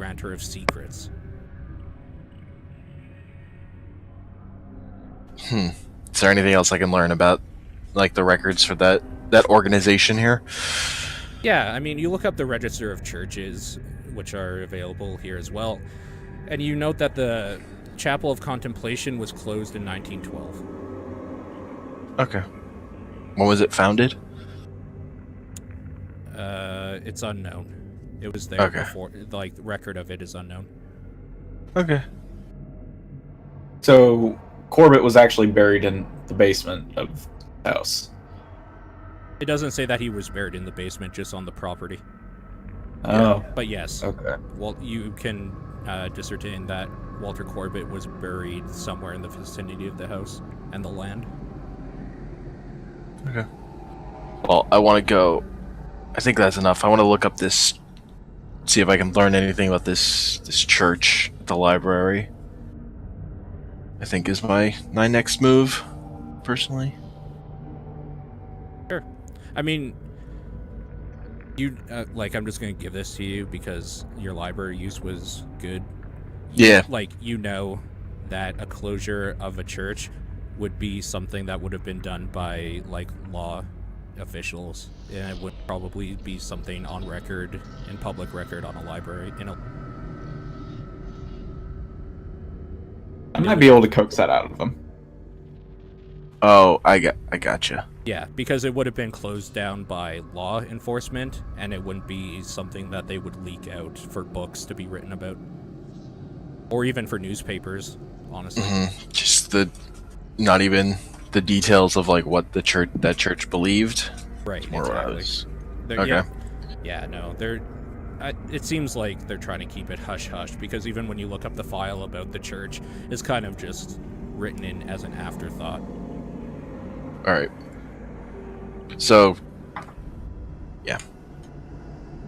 granter of secrets. Is there anything else I can learn about, like, the records for that organization here? Yeah, I mean, you look up the register of churches, which are available here as well, and you note that the Chapel of Contemplation was closed in 1912. Okay. When was it founded? It's unknown. It was there before, like, the record of it is unknown. Okay. So Corbett was actually buried in the basement of the house. It doesn't say that he was buried in the basement, just on the property. Oh. But yes. Okay. Well, you can discern that Walter Corbett was buried somewhere in the vicinity of the house and the land. Okay. Well, I want to go... I think that's enough. I want to look up this... See if I can learn anything about this church at the library. I think is my next move, personally. Sure. I mean, you I'm just gonna give this to you because your library use was good. Yeah. You know that a closure of a church would be something that would have been done by law officials, and it would probably be something on record, in public record, on a library. I might be able to coax that out of them. Oh, I gotcha. Yeah, because it would have been closed down by law enforcement, and it wouldn't be something that they would leak out for books to be written about, or even for newspapers. Honestly, just not even the details of what the church believed. Right. More exactly. Okay. Yeah. No. It seems like they're trying to keep it hush hush because even when you look up the file about the church, it's kind of just written in as an afterthought. All right. So, yeah.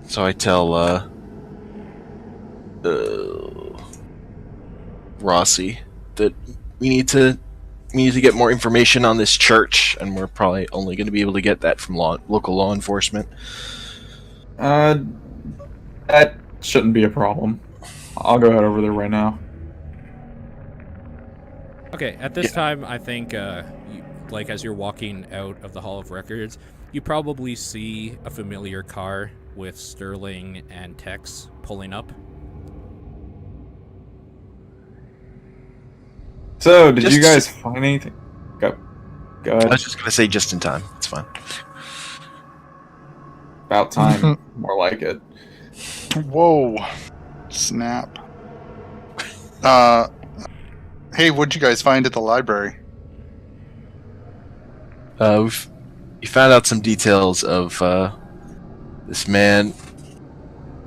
So I tell Rossi that we need to get more information on this church, and we're probably only going to be able to get that from local law enforcement. That shouldn't be a problem. I'll go head over there right now. Okay, at this time, I think, as you're walking out of the Hall of Records, you probably see a familiar car with Sterling and Tex pulling up. So, did you guys find anything? Go ahead. I was just going to say just in time. It's fine. About time. More like it. Whoa. Snap. Hey, what'd you guys find at the library? We found out some details of this man,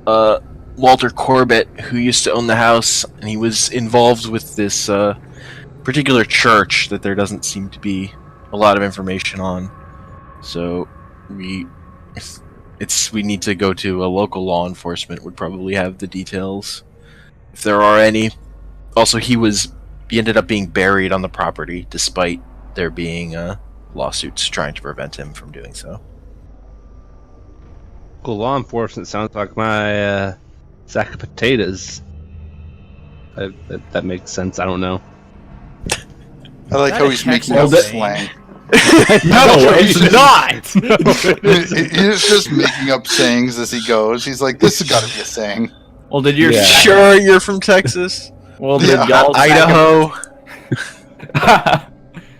Walter Corbett, who used to own the house, and he was involved with this particular church that there doesn't seem to be a lot of information on. So we need to go to a local law enforcement. Would probably have the details if there are any. Also, he ended up being buried on the property despite there being lawsuits trying to prevent him from doing so. Well, law enforcement sounds like my sack of potatoes. That makes sense. I don't know. I like how he's making up slang. No, it's not! He's just making up sayings as he goes. He's like, this has got to be a saying. Well, did your Sure, you're from Texas? Well, did y'all Idaho?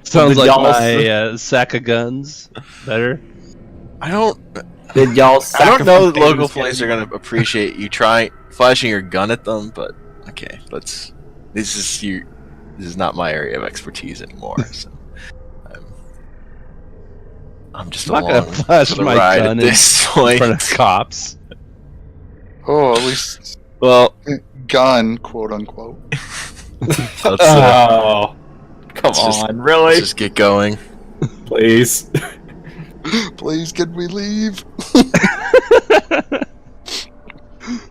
Sounds like my sack of guns. Better. I don't know that local police are going to appreciate you flashing your gun at them, but okay, this is not my area of expertise anymore. So I'm just not going to flash my gun in front of cops. Oh, at least gun, quote unquote. Come on, really? Let's just get going, please. Please, can we leave?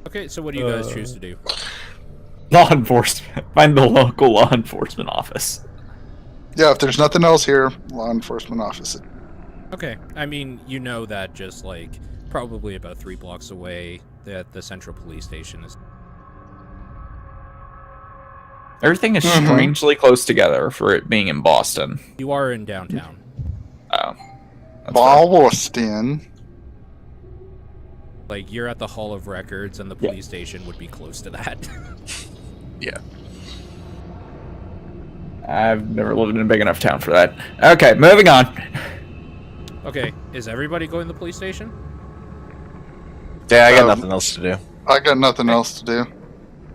Okay, so what do you guys choose to do? Law enforcement. Find the local law enforcement office. Yeah, if there's nothing else here, law enforcement office. Okay, I mean, you know that just probably about 3 blocks away that the central police station is. Everything is strangely close together for it being in Boston. You are in downtown. Oh. That's fair. Boston. Like, you're at the Hall of Records, and the police station would be close to that. Yeah. I've never lived in a big enough town for that. Okay, moving on. Okay, is everybody going to the police station? Yeah, I got nothing else to do. I got nothing else to do.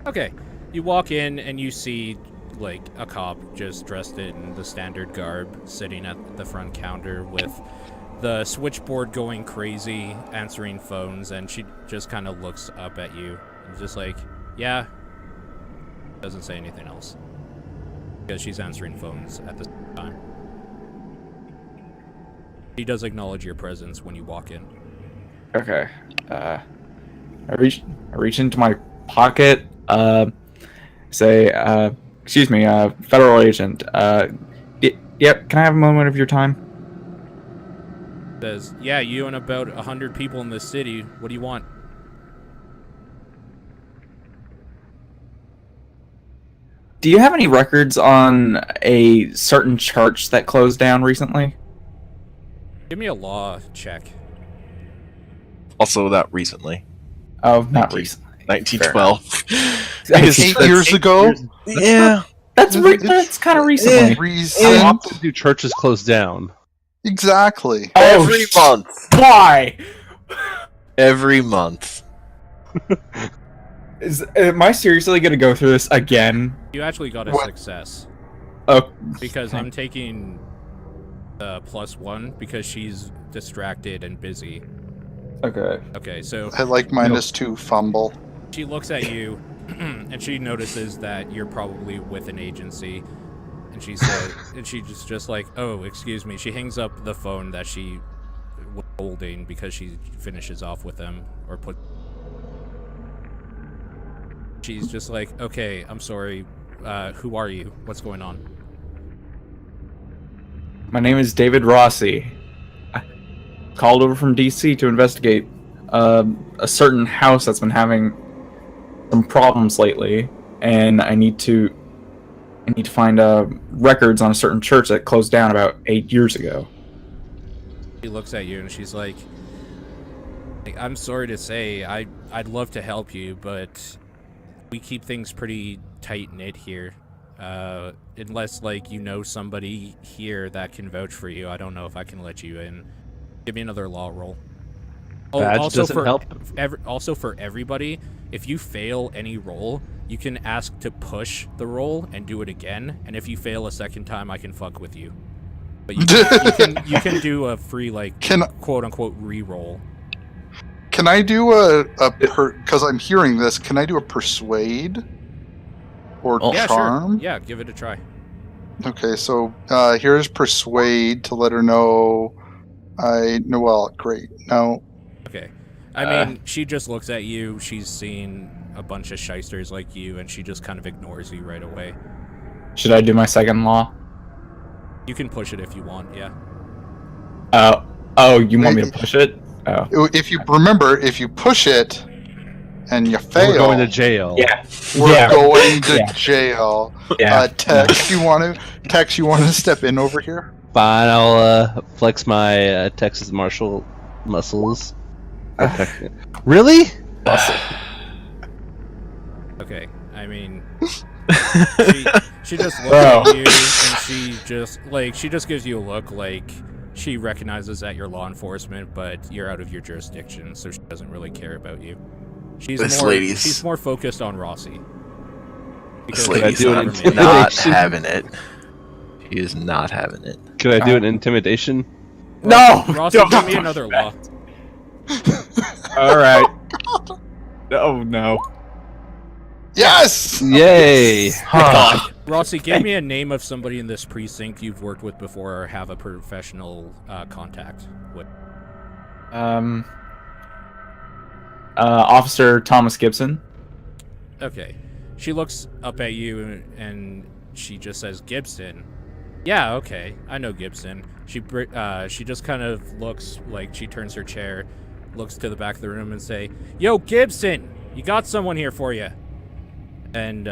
Okay, you walk in and you see, like, a cop just dressed in the standard garb sitting at the front counter with the switchboard going crazy, answering phones, and she just kind of looks up at you and just like, yeah, doesn't say anything else. Because she's answering phones at the same time. She does acknowledge your presence when you walk in. Okay. I reach into my pocket, say, excuse me, federal agent, yep, can I have a moment of your time? Says, yeah, you and about 100 people in this city. What do you want? Do you have any records on a certain church that closed down recently? Give me a law check. Also, that recently. Oh, not recently. 1912. 8 years ago? Yeah. That's kind of recently. How Recent. often do churches close down? Exactly. Every month. Why? Every month. Am I seriously going to go through this again? You actually got a What? success. Oh, Because I'm taking +1 because she's distracted and busy. okay. Okay, so I like -2 fumble. she looks at you and she notices that you're probably with an agency. And she said, and she's just like, oh, excuse me. She hangs up the phone that she was holding because she finishes off with them or put. She's just like, okay, I'm sorry. Who are you? What's going on? My name is David Rossi. I called over from DC to investigate a certain house that's been having some problems lately, and I need to find records on a certain church that closed down about 8 years ago. She looks at you and she's like, I'm sorry to say, I'd love to help you, but we keep things pretty tight-knit here. Unless, like, you know somebody here that can vouch for you, I don't know if I can let you in. Give me another law roll. Oh, Badge also doesn't for help. Also for everybody, if you fail any roll, you can ask to push the roll and do it again. And if you fail a second time, I can fuck with you. But you can do a free, like, quote unquote re-roll. Can I do because I'm hearing this, can I do a persuade? Or Yeah, charm? sure. Yeah, give it a try. Okay, so here's persuade to let her know well, great. No. Okay. I mean, she just looks at you, she's seen a bunch of shysters like you, and she just kind of ignores you right away. Should I do my second law? You can push it if you want, yeah. Oh, you want me to push it? Oh. If you remember, if you push it and you fail, We're going to jail. Yeah. we're going to jail. Yeah. Tex, you want to step in over here? Fine, I'll flex my Texas Marshal muscles. Really? Okay, I mean, she just looks at you, and she just gives you a look like she recognizes that you're law enforcement, but you're out of your jurisdiction, so she doesn't really care about you. She's more focused on Rossi. This lady's not having it. She is not having it. Could I do an intimidation? No! Rossi, give me another law. Alright. Oh, no. Yes! Yay! Rossi, give me a name of somebody in this precinct you've worked with before or have a professional contact with. Officer Thomas Gibson. Okay. She looks up at you and she just says, Gibson. Yeah, okay. I know Gibson. She just kind of looks like she turns her chair, looks to the back of the room and say, Yo, Gibson! You got someone here for you. And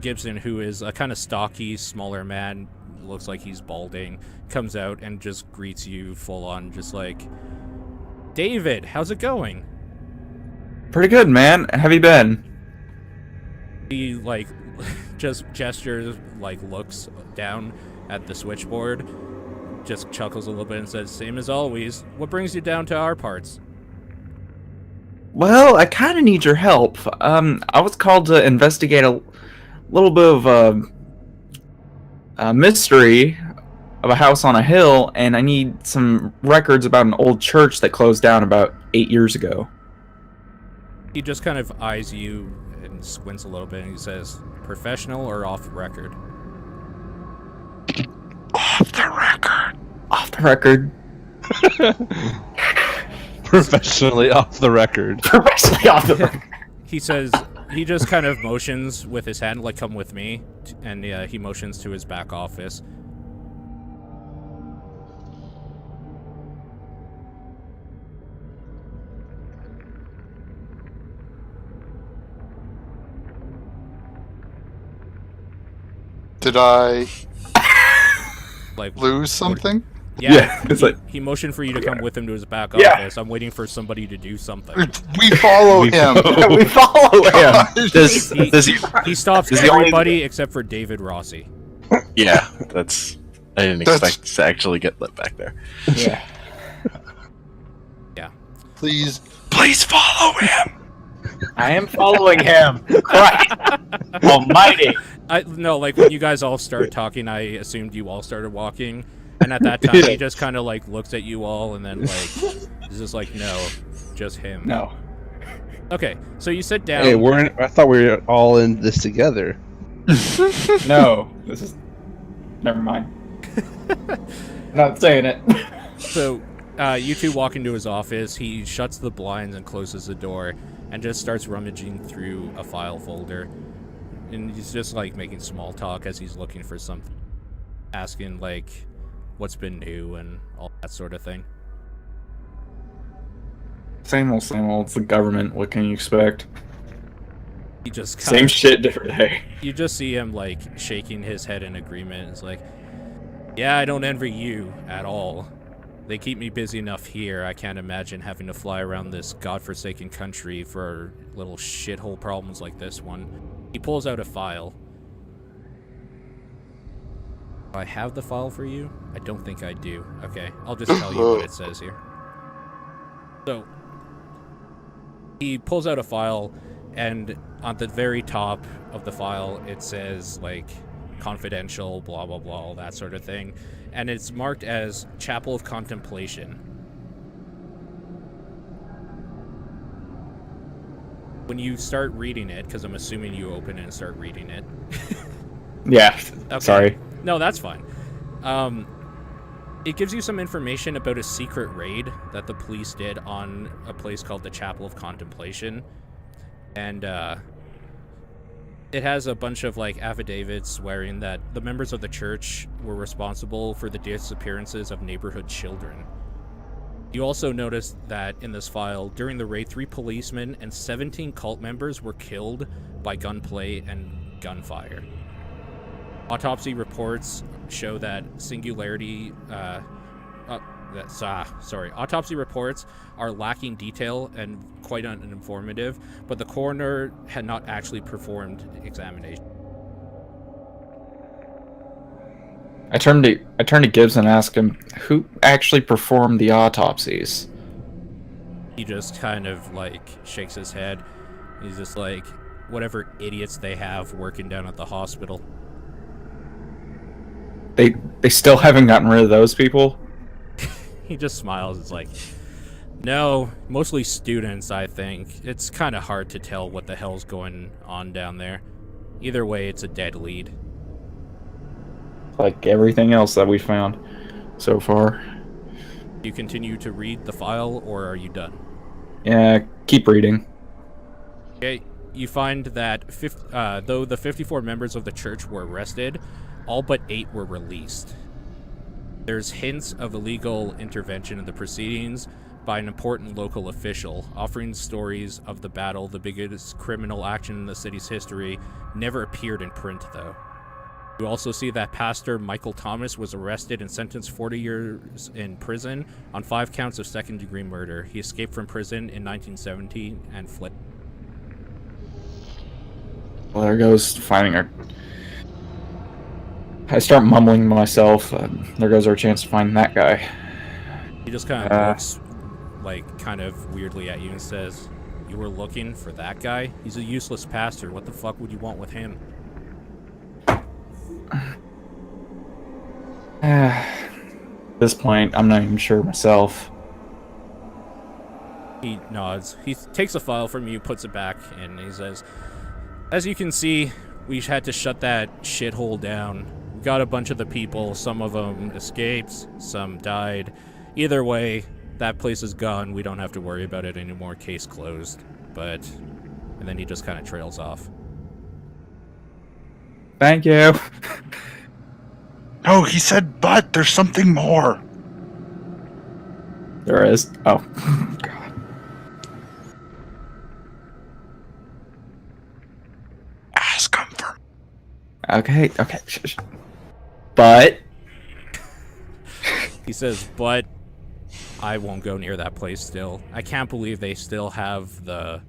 Gibson, who is a kind of stocky, smaller man, looks like he's balding, comes out and just greets you full on, just like, David, how's it going? Pretty good, man. How have you been? He, like, just gestures, like, looks down at the switchboard, just chuckles a little bit and says, same as always. What brings you down to our parts? Well, I kind of need your help. I was called to investigate a little bit of a mystery of a house on a hill, and I need some records about an old church that closed down about 8 years ago. He just kind of eyes you and squints a little bit, and he says, professional or off the record? Off the record. Off the record. Professionally off the record. Professionally off the record. He says, he just kind of motions with his hand, like, come with me, and he motions to his back office. Did I Like, lose something? yeah, it's like, he motioned for you to come with him to his back Yeah. office. I'm waiting for somebody to do something. We follow him. we follow him. Does he? He stops Is he only- everybody except for David Rossi. Yeah, that's. I didn't That's- expect to actually get let back there. Yeah. Please. Please follow him. I am following him. Christ almighty. No, like, when you guys all started talking, I assumed you all started walking. And at that time, he just kind of, like, looks at you all and then, like, is just like, no, just him. No. Okay, so you sit down. Hey, I thought we were all in this together. No. This is... Never mind. Not saying it. So, you two walk into his office. He shuts the blinds and closes the door and just starts rummaging through a file folder. And he's just, like, making small talk as he's looking for something. Asking, like, what's been new and all that sort of thing. Same old, same old. It's the government. What can you expect? He just Same shit, different day. You just see him, like, shaking his head in agreement. It's like, yeah, I don't envy you at all. They keep me busy enough here. I can't imagine having to fly around this godforsaken country for little shithole problems like this one. He pulls out a file. Do I have the file for you? I don't think I do. Okay, I'll just tell you what it says here. So, he pulls out a file, and on the very top of the file, it says, like, confidential, blah, blah, blah, all that sort of thing. And it's marked as Chapel of Contemplation. When you start reading it, because I'm assuming you open it and start reading it. Yeah. Okay. Sorry. No, that's fine. It gives you some information about a secret raid that the police did on a place called the Chapel of Contemplation. And, it has a bunch of, like, affidavits swearing that the members of the church were responsible for the disappearances of neighborhood children. You also notice that in this file, during the raid, 3 policemen and 17 cult members were killed by gunplay and gunfire. Autopsy reports show that autopsy reports are lacking detail and quite uninformative, but the coroner had not actually performed examination. I turned to Gibbs and asked him who actually performed the autopsies. He just kind of, like, shakes his head. He's just like, whatever idiots they have working down at the hospital. They still haven't gotten rid of those people? He just smiles. It's like, no, mostly students, I think. It's kind of hard to tell what the hell's going on down there. Either way, it's a dead lead. Like everything else that we found so far. You continue to read the file, or are you done? Yeah, keep reading. Okay, you find that though the 54 members of the church were arrested, all but 8 were released. There's hints of illegal intervention in the proceedings, by an important local official, offering stories of the battle, the biggest criminal action in the city's history. Never appeared in print, though. You also see that Pastor Michael Thomas was arrested and sentenced 40 years in prison on 5 counts of second-degree murder. He escaped from prison in 1970 and fled. Well, there goes finding our... I start mumbling to myself. There goes our chance to find that guy. He just kind of looks, like, kind of weirdly at you and says, "You were looking for that guy? He's a useless pastor. What the fuck would you want with him?" At this point, I'm not even sure myself. He nods. He takes a file from you, puts it back, and he says, "As you can see, we had to shut that shithole down. We got a bunch of the people. Some of them escaped, some died. Either way, that place is gone. We don't have to worry about it anymore. Case closed." But... And then he just kind of trails off. Thank you. No, he said, but there's something more. There is. Oh. God. Ask him for. Okay. Shh. But... He says, "But I won't go near that place still. I can't believe they still have the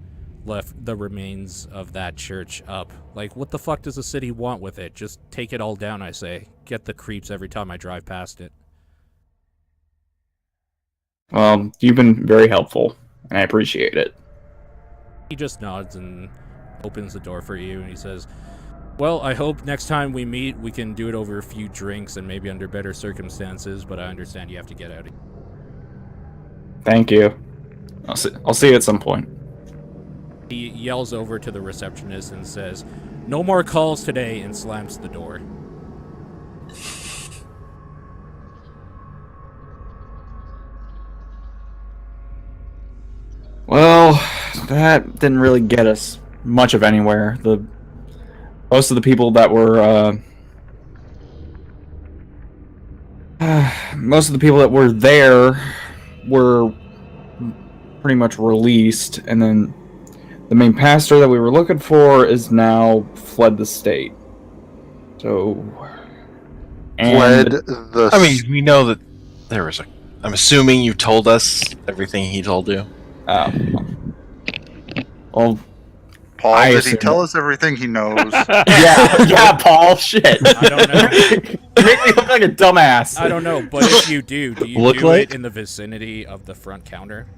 remains of that church up. Like, what the fuck does the city want with it? Just take it all down, I say. Get the creeps every time I drive past it." Well, you've been very helpful, and I appreciate it. He just nods and opens the door for you, and he says, "Well, I hope next time we meet, we can do it over a few drinks and maybe under better circumstances, but I understand you have to get out of here." Thank you. I'll see you at some point. He yells over to the receptionist and says, "No more calls today," and slams the door. Well, that didn't really get us much of anywhere. Most of the people that were there were pretty much released, and then the main pastor that we were looking for is now fled the state. So, Fled the. I mean, we know that there was a. I'm assuming you told us everything he told you. Well, Paul, I did he assume tell us everything he knows? yeah, Paul. Shit. I don't know. You make me look like a dumbass. I don't know, but if you do you Look do like? it in the vicinity of the front counter?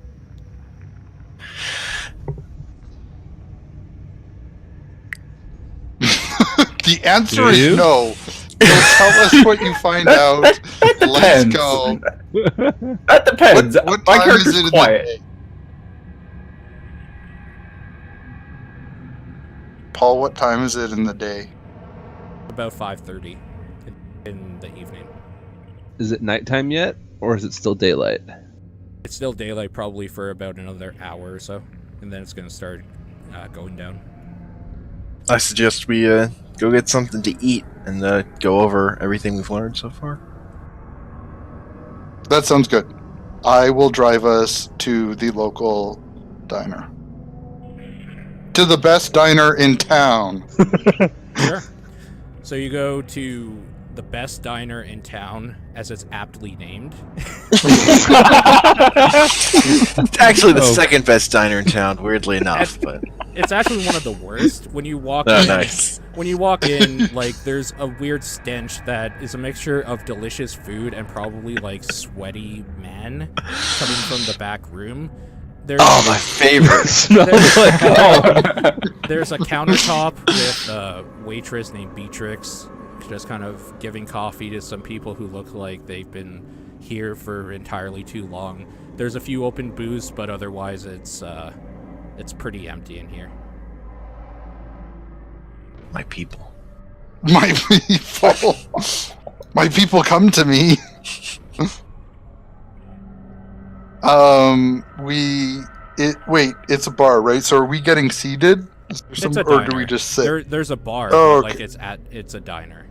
The answer Do is you? no. You'll tell us what you find out. Let's depends. go. That depends. What My time is character's it in quiet. the day? Paul, what time is it in the day? About 5:30 in the evening. Is it nighttime yet, or is it still daylight? It's still daylight probably for about another hour or so, and then it's going to start going down. I suggest we go get something to eat and go over everything we've learned so far. That sounds good. I will drive us to the local diner. To the best diner in town. Sure. So you go to the best diner in town, as it's aptly named. It's actually the Oh. second best diner in town, weirdly enough. But It's actually one of the worst. When you walk oh, in, nice. when you walk in, like, there's a weird stench that is a mixture of delicious food and probably like sweaty men coming from the back room. There's, Oh, my favorite. Smells like there's a countertop with a waitress named Beatrix, just kind of giving coffee to some people who look like they've been here for entirely too long. There's a few open booths, but otherwise it's pretty empty in here. My people. My people. My people come to me. Wait, it's a bar, right? So are we getting seated? Is there It's a or do diner. we just sit? There's a bar, Oh, but, like okay. it's a diner.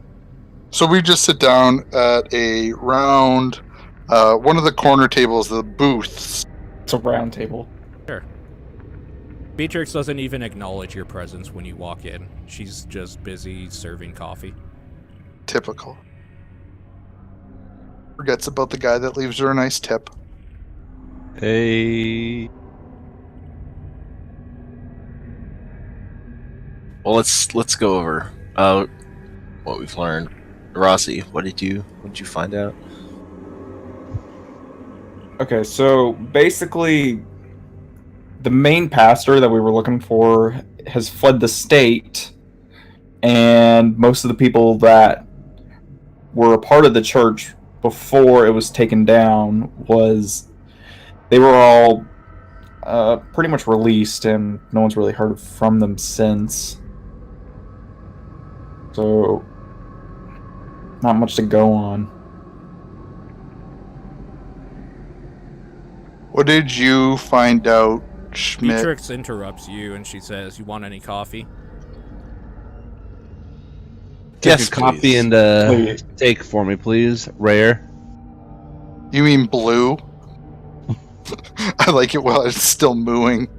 So we just sit down at a round, one of the corner tables, the booths, It's a round table. Sure. Beatrix doesn't even acknowledge your presence when you walk in. She's just busy serving coffee. Typical. Forgets about the guy that leaves her a nice tip. Hey. Well, let's go over what we've learned. Rossi, what did you find out? Okay, so basically, the main pastor that we were looking for has fled the state, and most of the people that were a part of the church before it was taken down they were all pretty much released, and no one's really heard from them since. So, not much to go on. What did you find out, Schmidt? Beatrix interrupts you and she says, "You want any coffee?" Take Yes, a copy please. and Please. take for me, please. Rare. You mean blue? I like it while it's still mooing.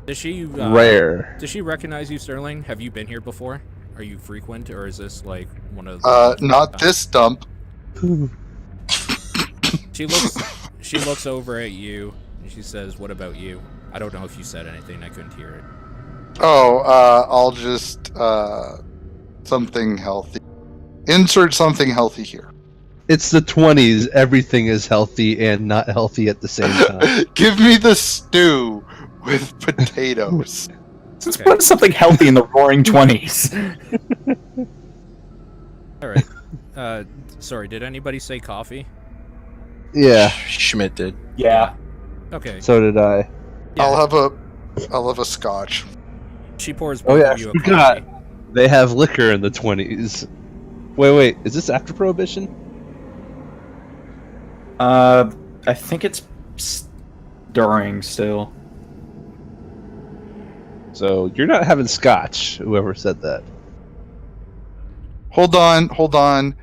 Does she Rare. Does she recognize you, Sterling? Have you been here before? Are you frequent, or is this like one of the... Not this dump. She looks over at you and she says, "What about you?" I don't know if you said anything. I couldn't hear it. Oh, I'll just something healthy. Insert something healthy here. It's the 20s. Everything is healthy and not healthy at the same time. Give me the stew with potatoes. Let's put something healthy in the roaring 20s. All right. Sorry, did anybody say coffee? Yeah, Schmidt did. Yeah. Okay. so did I. Yeah. I'll have a scotch. She pours Oh both yeah, I of you a forgot. coffee. They have liquor in the 20s. Wait, is this after Prohibition? I think it's during still. So you're not having scotch, whoever said that. Hold on.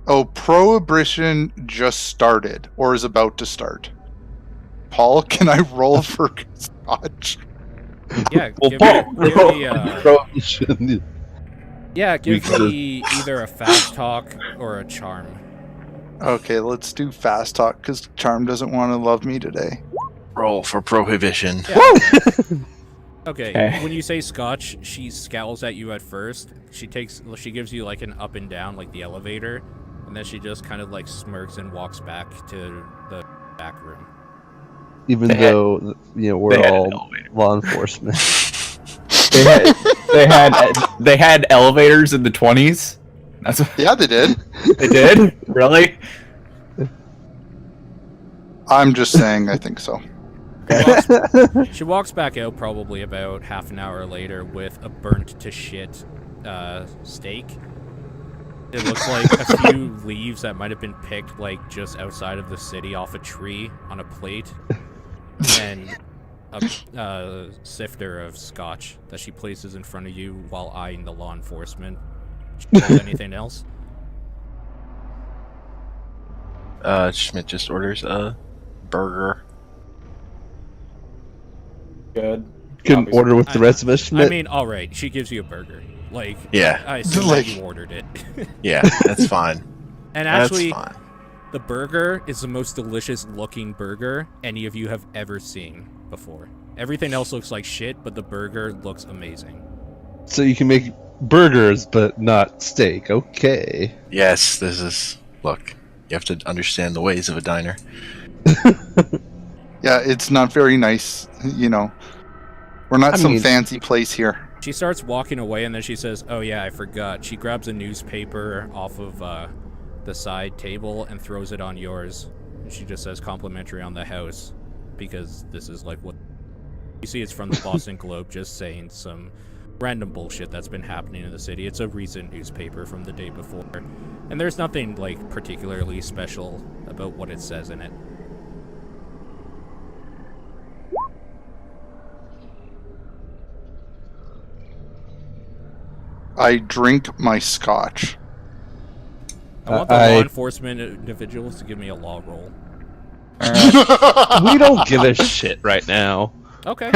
Oh, Prohibition just started, or is about to start. Paul, can I roll for scotch? Yeah, Well, give Paul, me, Prohibition. yeah, give Because- me either a fast talk or a charm. Okay, let's do fast talk, because Charm doesn't want to love me today. Roll for prohibition. Okay, Okay. when you say scotch, she scowls at you at first. She gives you like an up and down, like the elevator, and then she just kind of like smirks and walks back to the back room. Even They had- though we're they had an all elevator. law enforcement. They had elevators in the 20s. That's what Yeah, they did. they did. Really? I'm just saying, I think so. She walks back out probably about half an hour later with a burnt to shit steak. It looks like a few leaves that might have been picked like just outside of the city off a tree on a plate, and a sifter of scotch that she places in front of you while eyeing the law enforcement. Anything else? Schmidt just orders a burger. Good. Couldn't Obviously. order with the rest of us, Schmidt. I mean, all right, she gives you a burger. Like, Yeah, I assume Like- that you ordered it. yeah, that's fine. And That's actually, fine. the burger is the most delicious looking burger any of you have ever seen before. Everything else looks like shit, but the burger looks amazing. So you can make burgers, but not steak. Okay. Yes, this is. Look, you have to understand the ways of a diner. Yeah, it's not very nice, We're not I some mean- fancy place here. She starts walking away and then she says, "Oh yeah, I forgot." She grabs a newspaper off of the side table and throws it on yours. And she just says complimentary on the house, because this is like what you see. It's from the Boston Globe, just saying some random bullshit that's been happening in the city. It's a recent newspaper from the day before, and there's nothing like particularly special about what it says in it. I drink my scotch. I want the I- law enforcement individuals to give me a law roll. We don't give a shit right now. Okay.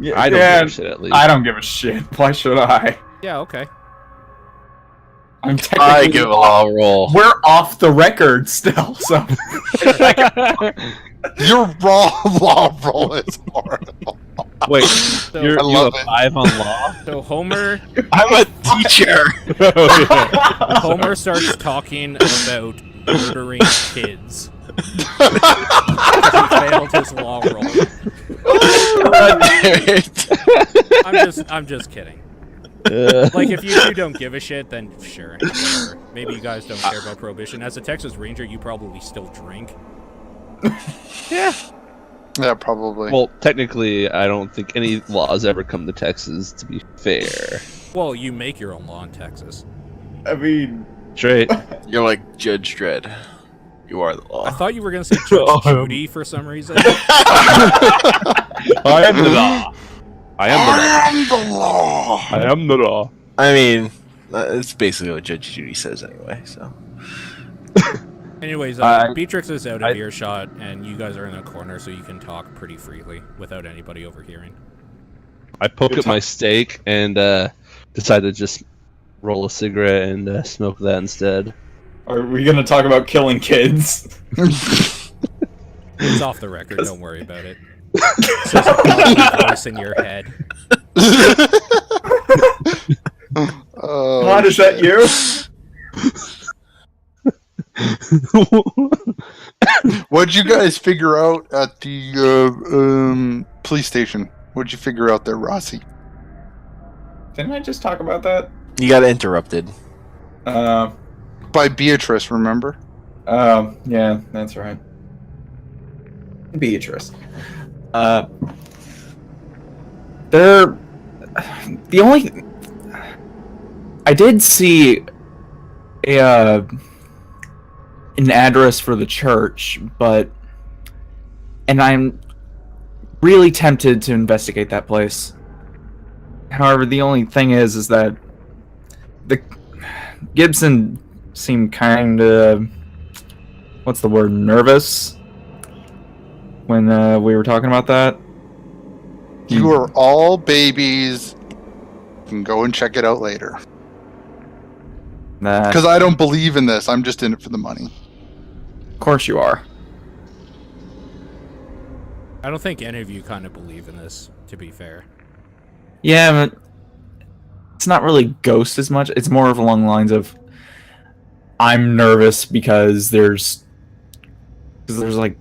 Yeah, I don't give a shit, at least. I don't give a shit. Why should I? Yeah, okay. I'm I technically. give a law roll. We're off the record still, so. Your raw law roll is horrible. Wait, So, you love have it. 5 on law? so Homer I'm a teacher. Homer starts talking about murdering kids. He failed his law roll. God damn it. I'm just kidding. Like, if you two don't give a shit, then sure. Whatever. Maybe you guys don't care about prohibition. As a Texas Ranger, you probably still drink. Yeah, probably. Well, technically, I don't think any laws ever come to Texas, to be fair. Well, you make your own law in Texas. I mean. Straight. You're like Judge Dredd. You are the I law. thought you were going to say Judge Judy for some reason. I am the law. I am the law. the law. I am the law. I mean, it's basically what Judge Judy says anyway, so. Anyways, Beatrix is out of earshot, and you guys are in a corner, so you can talk pretty freely without anybody overhearing. I poke at my steak and decide to just roll a cigarette and smoke that instead. Are we gonna talk about killing kids? It's off the record, don't worry about it. It's just a voice in your head. God, is that you? What'd you guys figure out at the police station? What'd you figure out there, Rossi? Didn't I just talk about that? You got interrupted. By Beatrice, remember? Yeah, that's right. Beatrice. The only I did see an address for the church, and I'm really tempted to investigate that place. However, the only thing is that the Gibson seemed kind of, what's the word, nervous when we were talking about that. You are all babies. You can go and check it out later. Nah, Because I don't believe in this. I'm just in it for the money. of course you are. I don't think any of you kind of believe in this, to be fair. Yeah, but it's not really ghost as much. It's more of along the lines of I'm nervous because there's like,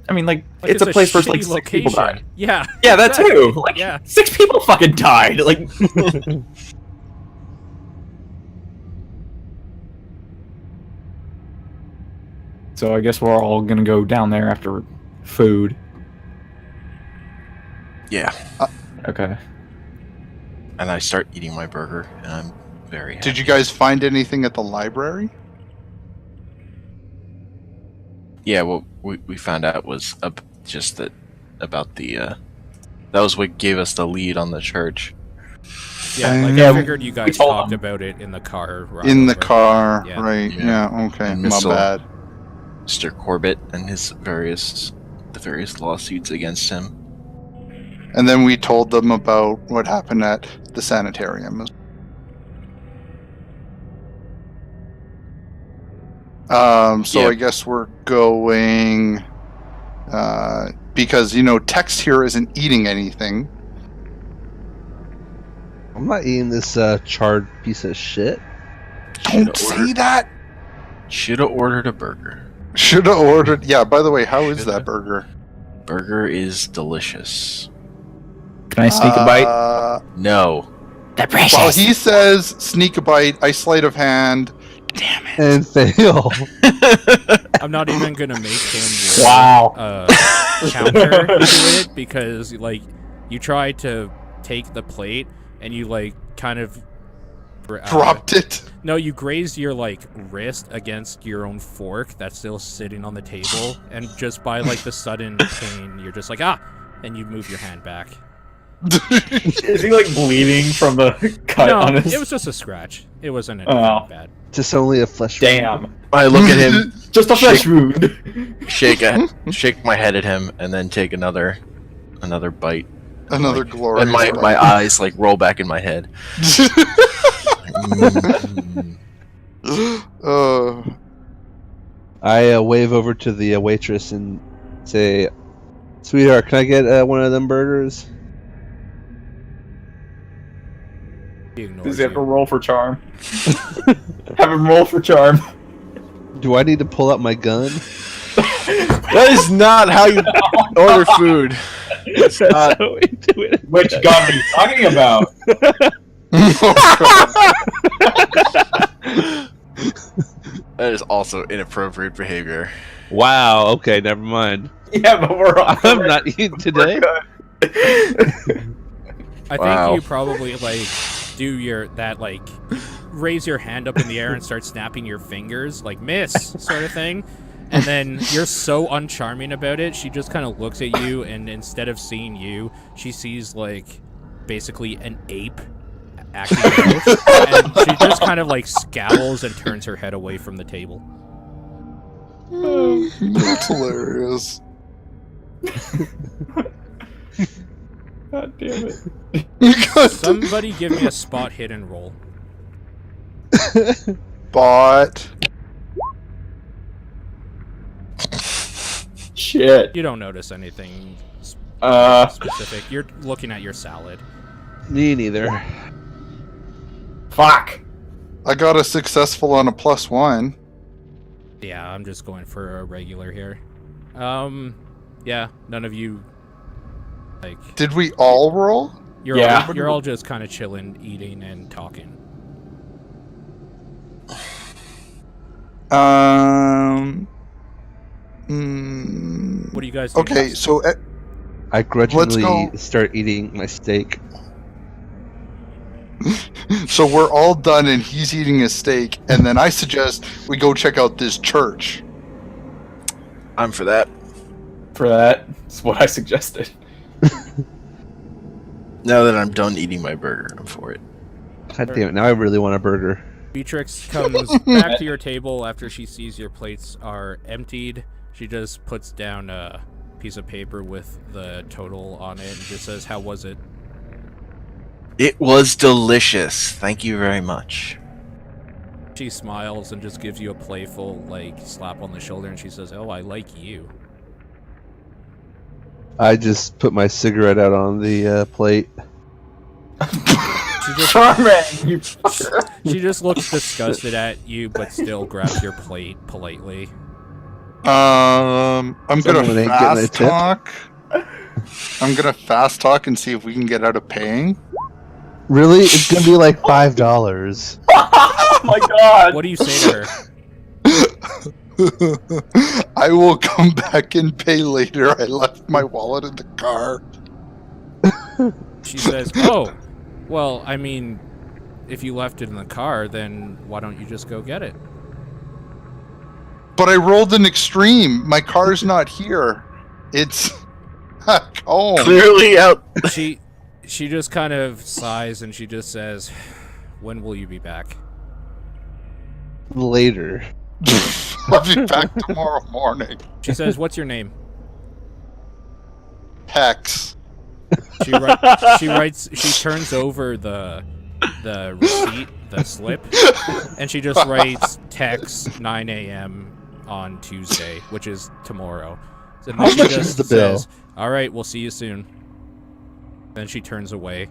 I mean, like it's a place where like shitty 6 people died. Yeah. Yeah, that exactly. too. Like Yeah. 6 people fucking died. Like so I guess we're all gonna go down there after food. Yeah. Okay. And I start eating my burger, and I'm very happy. Did you guys find anything at the library? Yeah, what we found out was just that about the that was what gave us the lead on the church. Yeah, like Yeah, I figured you guys told talked them. about it in the car. ride In the over. car, Yeah. right? Yeah. Yeah. Okay. And My Missile. bad. Mr. Corbett and his various lawsuits against him. And then we told them about what happened at the sanitarium. So Yeah. I guess we're going because Tex here isn't eating anything. I'm not eating this charred piece of shit. Don't say that. Should have ordered a burger. Should have ordered. Yeah. By the way, how is Shoulda. that burger? Burger is delicious. Can I sneak a bite? No. Well, he says sneak a bite. I sleight of hand. Damn it. And fail. I'm not even gonna make him Wow. counter to it because like you tried to take the plate and you like kind of Dropped it. No, you grazed your like wrist against your own fork that's still sitting on the table, and just by like the sudden pain, you're just like and you move your hand back. Is he like bleeding from the cut No, on his? it was just a scratch. It wasn't Oh. anything bad. Just only a flesh wound. Damn. I look at him, Just a flesh wound. shake my head at him, and then take another bite. Another glorious. And my eyes like roll back in my head. I wave over to the waitress and say, "Sweetheart, can I get one of them burgers?" He ignores Does he have to you. roll for charm? Have him roll for charm. Do I need to pull out my gun? That is not how you order food. It's not. How we do it. Which gun are you talking about? That is also inappropriate behavior. Wow. Okay, never mind. Yeah, but we're on. I'm not eating today. I think you probably do raise your hand up in the air and start snapping your fingers, like miss sort of thing. And then you're so uncharming about it, she just kind of looks at you, and instead of seeing you, she sees basically an ape acting out, and she just kind of scowls and turns her head away from the table. That's hilarious. God damn it. Somebody give me a spot hidden roll. Bot. Shit. You don't notice anything Uh, specific. You're looking at your salad. Me neither. fuck. I got a successful on a +1. Yeah, I'm just going for a regular here. Yeah, none of you Did we all roll? you're all just kind of chilling, eating and talking. What do you guys do Okay, next? so I grudgingly go. start eating my steak. so we're all done and he's eating his steak, and then I suggest we go check out this church. I'm for that. For that, that's what I suggested. Now that I'm done eating my burger, I'm for it. God damn it! Now I really want a burger. Beatrix comes back to your table after she sees your plates are emptied. She just puts down a piece of paper with the total on it and just says, "How was it?" It was delicious. Thank you very much. She smiles and just gives you a playful slap on the shoulder, and she says, "Oh, I like you." I just put my cigarette out on the plate. She just, Charming, you fucker. she just looks disgusted at you, but still grabs your plate politely. I'm Someone gonna ain't getting a fast tip. talk. I'm gonna fast talk and see if we can get out of paying. Really? It's gonna be like $5. Oh my god. What do you say to her? I will come back and pay later. I left my wallet in the car. She says, "Oh, well, I mean, if you left it in the car, then why don't you just go get it?" But I rolled an extreme. My car's not here. It's back home. Clearly out. She just kind of sighs and she just says, "When will you be back?" Later. I'll be back tomorrow morning. She says, "What's your name?" Hex. She turns over the receipt, the slip, and she just writes text 9 a.m. on Tuesday, which is tomorrow. So then How she much just is the bill? says, "All right, we'll see you soon." Then she turns away.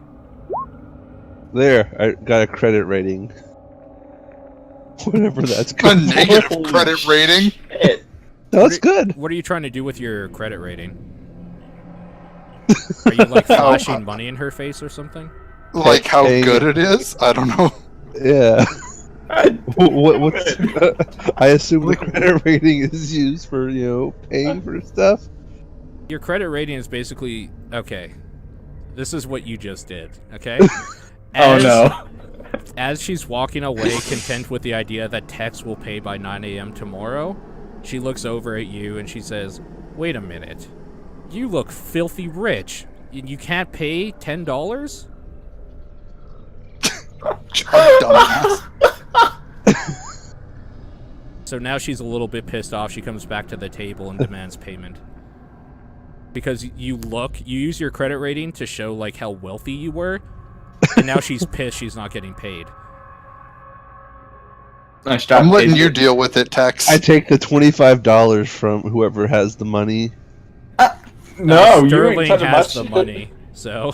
There, I got a credit rating. Whatever that's A good. negative Holy credit rating. Shit. That's good. What are you trying to do with your credit rating? Are you flashing money in her face or something? Like how Hey. good it is? I don't know. Yeah. What's, I assume the credit rating is used for, paying for stuff. Your credit rating is basically okay. This is what you just did, okay? Oh no. As she's walking away, content with the idea that Tex will pay by 9 a.m. tomorrow, she looks over at you and she says, "Wait a minute. You look filthy rich. You can't pay $10? Dumbass. So now she's a little bit pissed off. She comes back to the table and demands payment. Because you use your credit rating to show like how wealthy you were, and now she's pissed she's not getting paid. Nice job. I'm letting Casey. you deal with it, Tex. I take the $25 from whoever has the money. No, you Sterling ain't touching has my the shit. money, so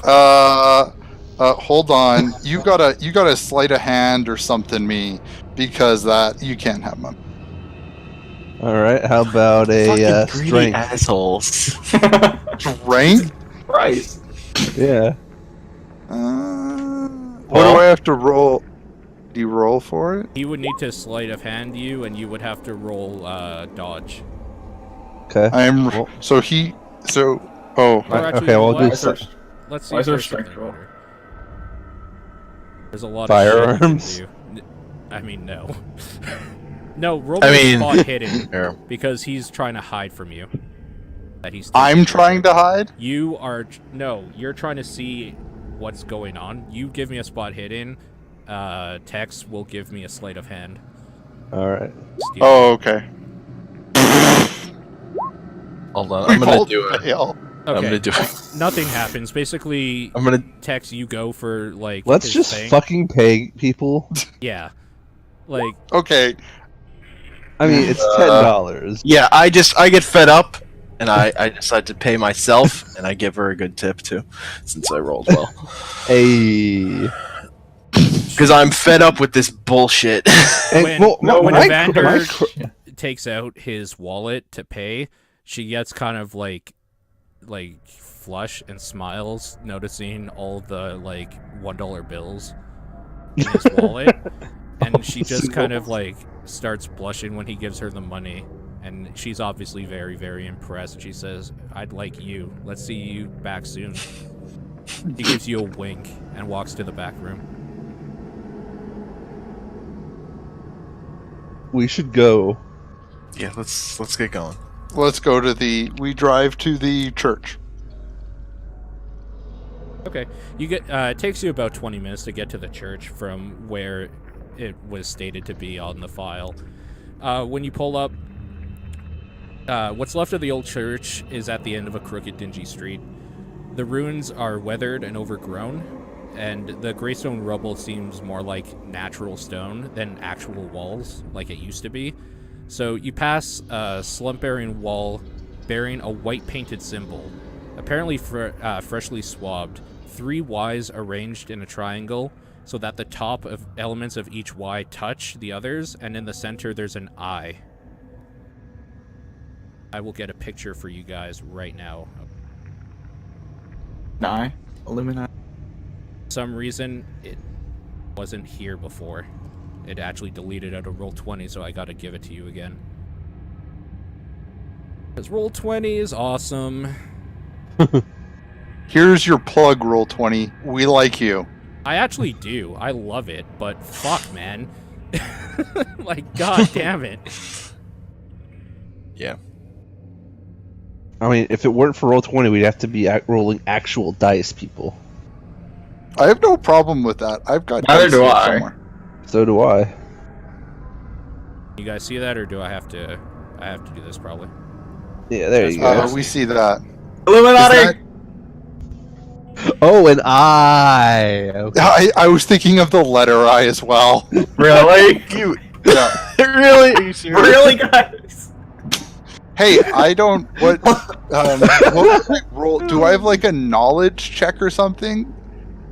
Hold on. You gotta sleight of hand or something me, because that you can't have money. All right, how about a Fucking greedy strength? assholes. Strength? Right. Yeah. What do I have to roll? Do you roll for it? he would need to sleight of hand you, and you would have to roll dodge. Okay. I'm so he so oh Or actually, okay, you know well, I'll what? do Why is Let's see why if is there a there's something strength roll? better. There's a lot Firearms? of shit you can do. I mean, no. No, roll I me a mean- spot hidden, Here. because he's trying to hide from you. That he's I'm trying to hide? You are... No, you're trying to see what's going on. You give me a spot hidden. Tex will give me a sleight of hand. All right. Steal. Oh, okay. Hold on, I'm gonna do it. Fail. Okay. I'm gonna do it. Nothing happens. Basically, I'm gonna. Tex, you go for, like, Let's his just thing. fucking pay people. Yeah. Like, Okay. I mean, it's $10. Yeah, I get fed up, and I decide to pay myself, and I give her a good tip too, since I rolled well. Hey. Because I'm fed up with this bullshit. And, when my- Evander my- takes out his wallet to pay, she gets kind of like flush and smiles, noticing all the like $1 bills in his wallet, and she just kind of like starts blushing when he gives her the money, and she's obviously very, very impressed. She says, "I'd like you. Let's see you back soon." He gives you a wink and walks to the back room. We should go. Yeah, let's get going. Let's go to we drive to the church. Okay, you get. It takes you about 20 minutes to get to the church from where it was stated to be on the file. When you pull up, what's left of the old church is at the end of a crooked, dingy street. The ruins are weathered and overgrown, and the greystone rubble seems more like natural stone than actual walls, like it used to be. So you pass a slump-bearing wall bearing a white-painted symbol, apparently freshly swabbed. 3 Ys arranged in a triangle so that the top of elements of each Y touch the others, and in the center there's an I. I will get a picture for you guys right now. Nah. Illuminati. For some reason, it wasn't here before. It actually deleted out of Roll20, so I gotta give it to you again. Because Roll20 is awesome. Here's your plug, Roll20. We like you. I actually do. I love it, but fuck, man. Like, god damn it. Yeah. I mean, if it weren't for Roll20, we'd have to be rolling actual dice, people. I have no problem with that. I've got Neither dice do here I. somewhere. So do I. You guys see that, or do I have to do this probably? Yeah, there you go. We see that. Illuminati! Is that- Oh, and I. Okay. I was thinking of the letter I as well. Really? You Yeah. really? Are you serious? Really, guys? Hey, I don't. What roll? Do I have like a knowledge check or something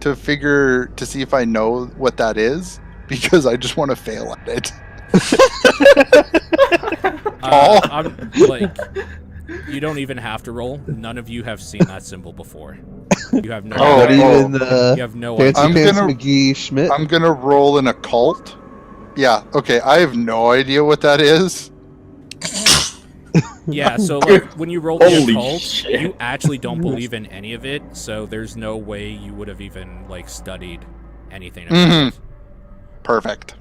to see if I know what that is? Because I just want to fail at it. Paul? I'm like, you don't even have to roll. None of you have seen that symbol before. You have no. Oh, Not idea. even You have no Fancy I'm idea. Pants gonna- McGee Schmidt. I'm gonna roll an occult. Yeah. Okay. I have no idea what that is. Yeah, so like when you roll the Holy occult, shit. you actually don't believe in any of it. So there's no way you would have even like studied anything about Mhm. it. Perfect.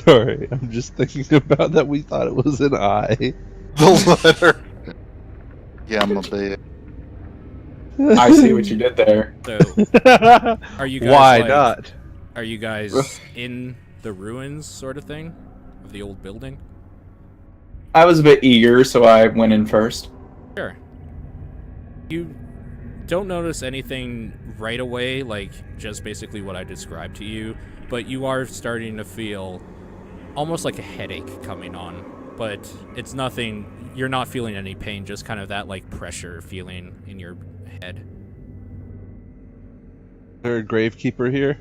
Sorry, I'm just thinking about that. We thought it was an I. The letter. Yeah, I'm a bit. I see what you did there. So, are you guys Why like, not? Are you guys in the ruins, sort of thing, of the old building? I was a bit eager, so I went in first. Sure. You don't notice anything right away, like just basically what I described to you, but you are starting to feel almost like a headache coming on. But it's nothing, you're not feeling any pain, just kind of that like pressure feeling in your head. Is there a gravekeeper here?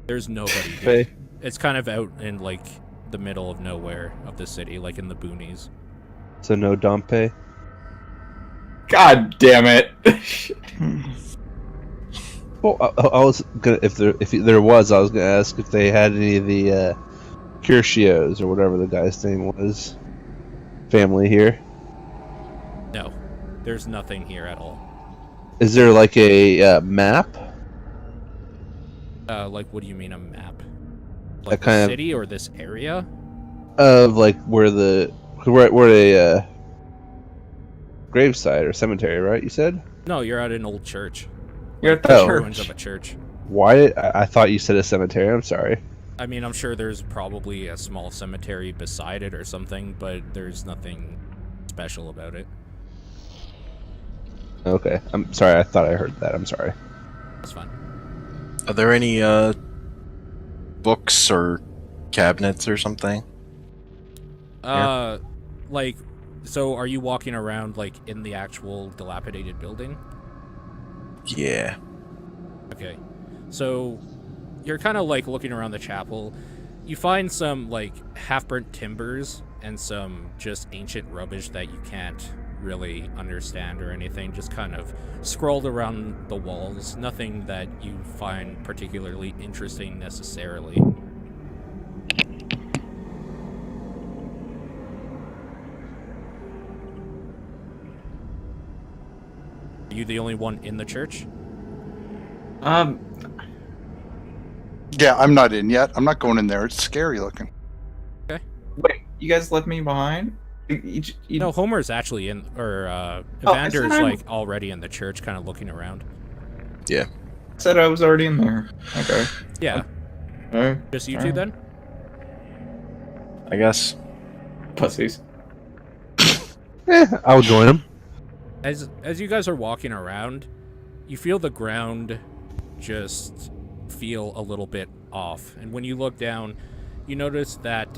There's nobody. Okay. Dude. It's kind of out in like the middle of nowhere of the city, like in the boonies. So no Dompe? God damn it! Well, I was gonna if there was, I was gonna ask if they had any of the Curcios or whatever the guy's name was. Family here. No, there's nothing here at all. Is there like a map? Like, what do you mean a map? A Like kind the of- city or this area? Of like where a gravesite or cemetery, right? You said. No, you're at an old church. You're at The the ruins of church. a church. Why? I thought you said a cemetery. I'm sorry. I mean, I'm sure there's probably a small cemetery beside it or something, but there's nothing special about it. Okay, I'm sorry. I thought I heard that. I'm sorry. That's fine. Are there any books or cabinets or something? Like, so are you walking around, like, in the actual dilapidated building? Yeah. Okay. So, you're kind of, like, looking around the chapel. You find some, like, half-burnt timbers and some just ancient rubbish that you can't really understand or anything, just kind of scrolled around the walls. Nothing that you find particularly interesting necessarily. Are you the only one in the church? Yeah, I'm not in yet. I'm not going in there. It's scary looking. Wait, you guys left me behind? You No, Homer's actually in, or I Evander's said I'm- like already in the church, kind of looking around. said I was already in there. Okay. Yeah, Alright. just you two Alright. then? I guess. Pussies. I'll join him. As you guys are walking around, you feel the ground just feel a little bit off, and when you look down, you notice that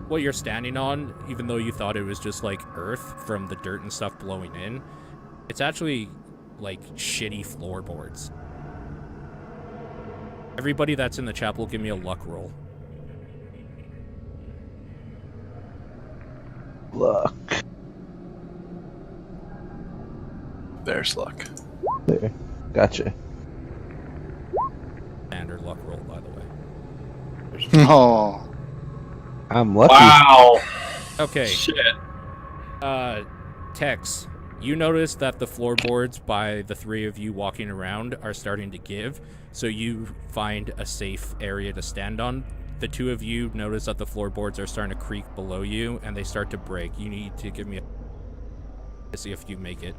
what you're standing on, even though you thought it was just like earth from the dirt and stuff blowing in, it's actually like shitty floorboards. Everybody that's in the chapel, give me a luck roll. Luck. There's luck. There. Gotcha. Standard luck roll, by the way. Oh. I'm lucky. Wow. Okay. Shit. Tex, you notice that the floorboards by the three of you walking around are starting to give, so you find a safe area to stand on. The two of you notice that the floorboards are starting to creak below you, and they start to break. You need to give me a... to see if you make it.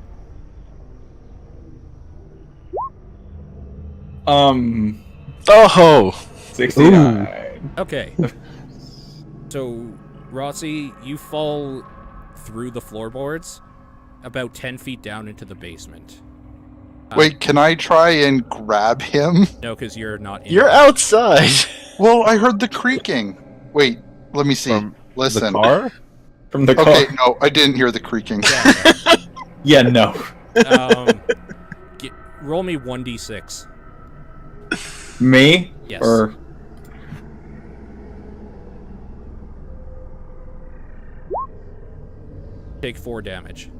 Oh! 69. Okay. So, Rossi, you fall through the floorboards about 10 feet down into the basement. Wait, can I try and grab him? No, because you're not in You're it. outside! Well, I heard the creaking. Wait, let me see. From Listen. The car? From the car. Okay, no, I didn't hear the creaking. Yeah, Yeah, no. roll me 1d6. Me? Yes. Or Take 4 damage.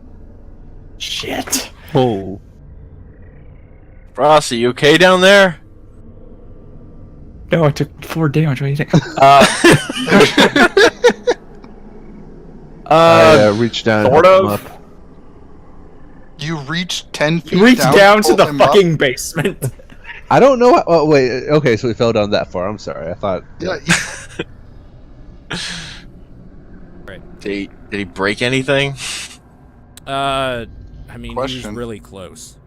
shit. Oh. Rossi, you okay down there? No, I took 4 damage. What do you think? I reached down and sort helped him of. up. You reached 10 feet Reach down to pull the him up? fucking basement. I don't know. Oh, wait. Okay, so we fell down that far. I'm sorry. I thought. Yeah, Right. Did he break anything? I mean, he was Question. really close.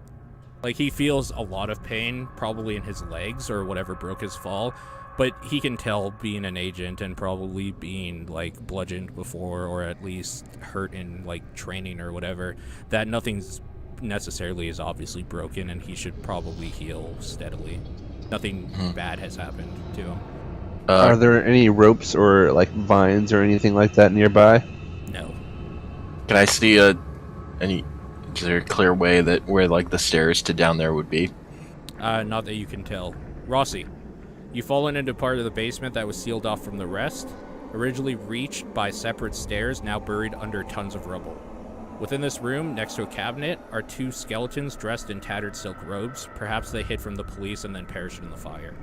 Like, he feels a lot of pain, probably in his legs or whatever broke his fall, but he can tell, being an agent and probably being, like, bludgeoned before or at least hurt in, like, training or whatever, that nothing's necessarily is obviously broken and he should probably heal steadily. Nothing bad has happened to him. Are there any ropes or like vines or anything like that nearby? No. Can I see is there a clear way that where like the stairs to down there would be? Not that you can tell. Rossi, you've fallen into part of the basement that was sealed off from the rest, originally reached by separate stairs, now buried under tons of rubble. Within this room, next to a cabinet, are two skeletons dressed in tattered silk robes. Perhaps they hid from the police and then perished in the fire.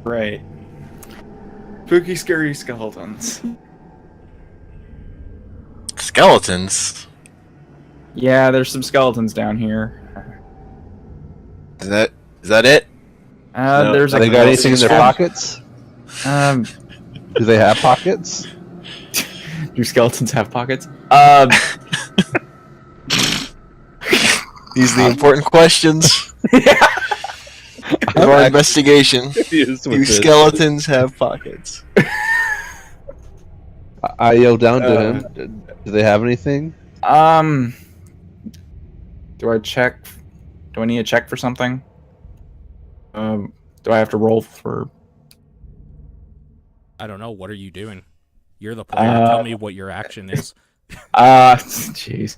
Right. Spooky, scary skeletons. Skeletons? Yeah, there's some skeletons down here. Is that it? No. There's Have a they got anything in their skeleton. pockets? Do they have pockets? Do skeletons have pockets? These are the important questions of our investigation. Do skeletons have pockets? I yelled down to him. Do they have anything? Do I check? Do I need to check for something? Do I have to roll for? I don't know. What are you doing? You're the player. Tell me what your action is. Jeez.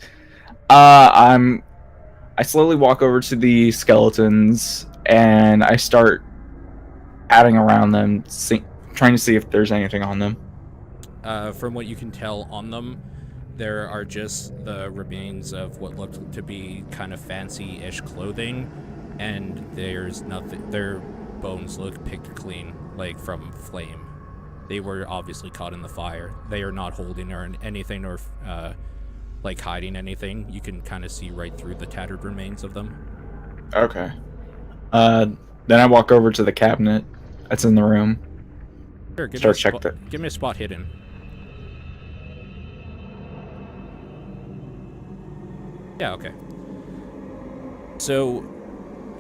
I slowly walk over to the skeletons and I start patting around them, trying to see if there's anything on them. From what you can tell on them, there are just the remains of what looked to be kind of fancy-ish clothing, and there's nothing. Their bones look picked clean, like from flame. They were obviously caught in the fire. They are not holding or anything or like hiding anything. You can kind of see right through the tattered remains of them. Okay. Then I walk over to the cabinet that's in the room. Sure, give me a spot hidden. Yeah, okay. So